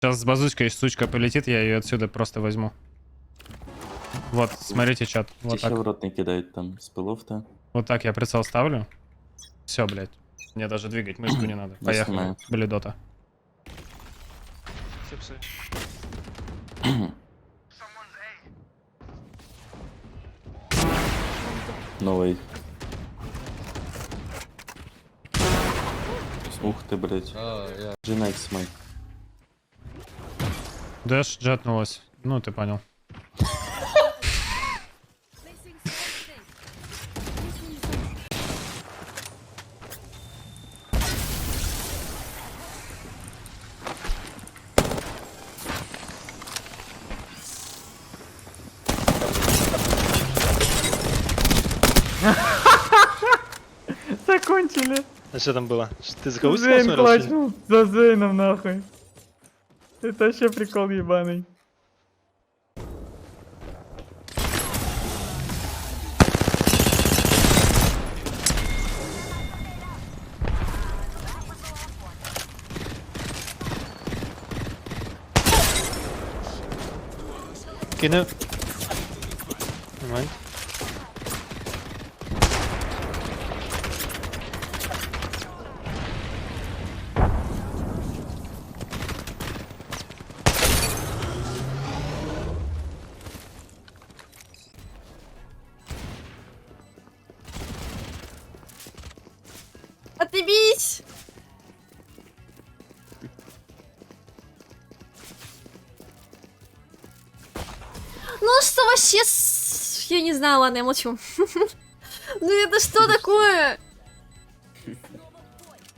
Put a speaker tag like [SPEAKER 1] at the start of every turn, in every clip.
[SPEAKER 1] Сейчас с базучкой сучка полетит, я ее отсюда просто возьму. Вот, смотрите чат. Вот
[SPEAKER 2] Еще
[SPEAKER 1] так.
[SPEAKER 2] в рот не кидает там с пылов-то.
[SPEAKER 1] Вот так я прицел ставлю. Все, блядь. Мне даже двигать мышку не надо.
[SPEAKER 2] Я
[SPEAKER 1] Поехали.
[SPEAKER 2] снимаю.
[SPEAKER 1] Бледота.
[SPEAKER 3] Сипсы.
[SPEAKER 2] Новый. Ух ты, блядь. Джинекс мой.
[SPEAKER 1] Дэш джетнулась. Ну, ты понял.
[SPEAKER 4] Закончили.
[SPEAKER 3] А что там было? Ты за кого
[SPEAKER 4] Зейн
[SPEAKER 3] смотрел?
[SPEAKER 4] клачнул за Зейном нахуй. Это вообще прикол ебаный.
[SPEAKER 3] Кину. Нормально.
[SPEAKER 5] Отъебись! Ну что вообще Я не знаю, ладно, я молчу. Ну это что такое?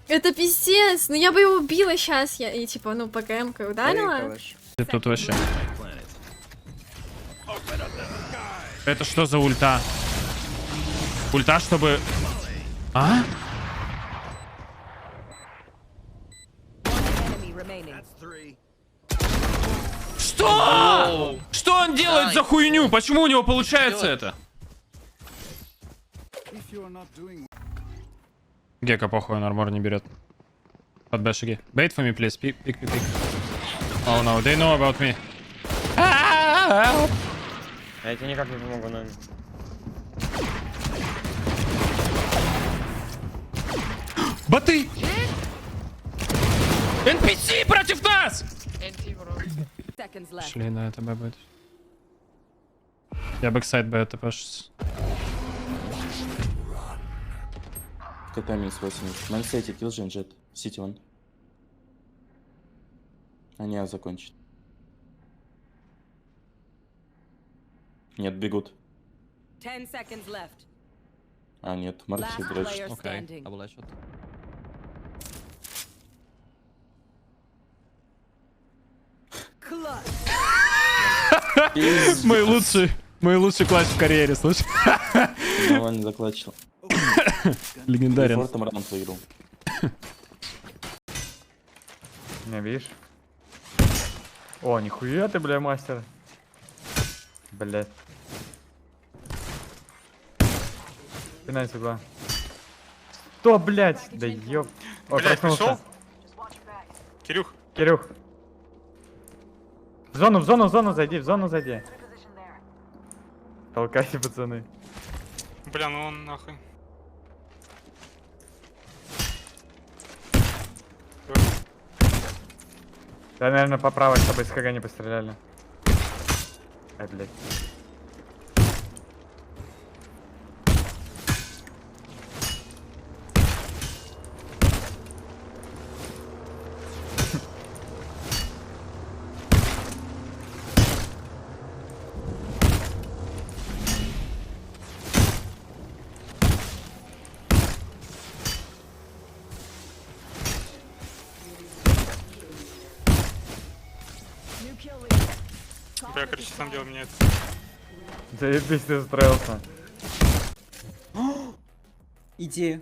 [SPEAKER 5] Это пиздец. Ну я бы его убила сейчас. И типа, ну по КМ-ка ударила.
[SPEAKER 1] Ты тут вообще. Это что за ульта? Ульта, чтобы... А? Что? Что он делает за хуйню? Почему у него получается это? Гека, похуй, он армор не берет. Под бэшиги. Bait for me, please. Pick. Oh no, they know about me.
[SPEAKER 6] Я тебе никак не помогу, но...
[SPEAKER 1] Боты! NPC против нас! Шли на это будет. Я бэксайд бы это пошел.
[SPEAKER 2] КТ минус 80. Мансейти, киллджин, джет. Сити вон. Они А закончат. Нет, бегут.
[SPEAKER 7] 10 seconds left.
[SPEAKER 2] А, нет, Марк
[SPEAKER 7] Last
[SPEAKER 2] дрочит.
[SPEAKER 7] player standing. Clutch.
[SPEAKER 1] Мой лучший клатч в карьере, слушай.
[SPEAKER 2] Ну, он не заклачил.
[SPEAKER 1] Легендарен.
[SPEAKER 2] Фортом раунд выиграл.
[SPEAKER 4] Не видишь? О, нихуя ты, бля, мастер. Блять. Финальный угла. Что, блять? Да ёб. О,
[SPEAKER 3] Блядь,
[SPEAKER 4] проснулся.
[SPEAKER 3] пришел? Кирюх.
[SPEAKER 4] Кирюх. В зону зайди. Толкайте, пацаны.
[SPEAKER 3] Бля, ну он нахуй.
[SPEAKER 4] Да, наверное, по правой, чтобы из ХГ не постреляли. Ай, блядь.
[SPEAKER 3] Бля, короче, сам дело меняется.
[SPEAKER 4] Заебись, ты устроился.
[SPEAKER 8] Идея.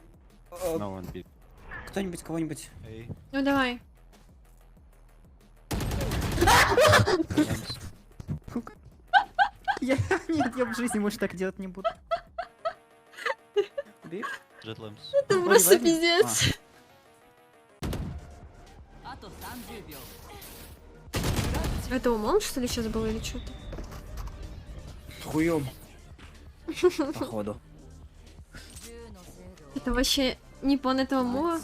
[SPEAKER 8] Кто-нибудь, кого-нибудь.
[SPEAKER 5] Ну давай.
[SPEAKER 8] Нет, я в жизни больше так делать не буду. Убей.
[SPEAKER 5] Это просто пиздец. Это умом, что ли, сейчас было или что-то?
[SPEAKER 8] Хуём. Походу.
[SPEAKER 5] Это вообще не пон этого мува.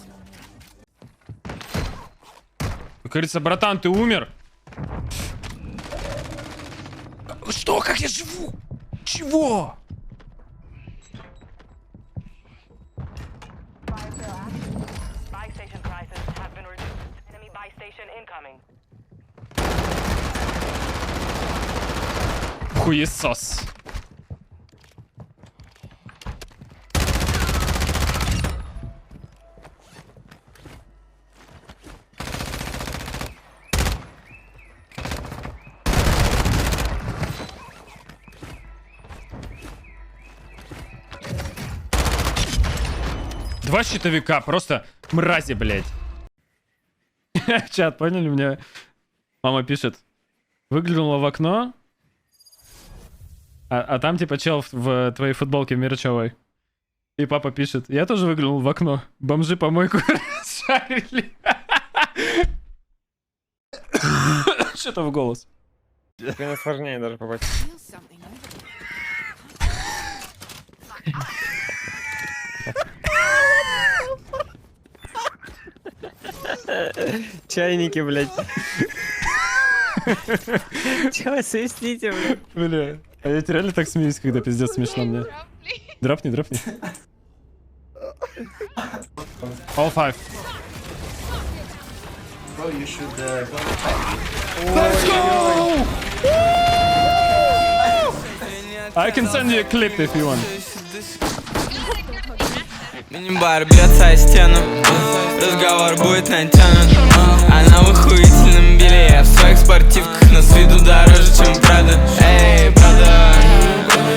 [SPEAKER 1] Как говорится, братан, ты умер? Что? Как я живу? Чего?
[SPEAKER 9] Buy station prices have been reduced. Enemy buy station incoming.
[SPEAKER 1] Хуесос. Два щитовика, просто мрази, блядь. Чат, поняли меня? Мама пишет. Выглянула в окно, а там типа чел в твоей футболке мерчевой. И папа пишет. Я тоже выглянул в окно. Бомжи помойку шарили. Что-то в голос.
[SPEAKER 6] Это сложнее даже попасть. Чайники, блядь.
[SPEAKER 8] Чё вы свистите, блядь?
[SPEAKER 1] Бля. А я реально так смеюсь, когда пиздец смешно мне. Драпни, драпни. All five. Let's go! I can send you a clip if you want.
[SPEAKER 10] Мини-бар бьется о стену. Разговор будет натянут. Она в охуительном белье, в своих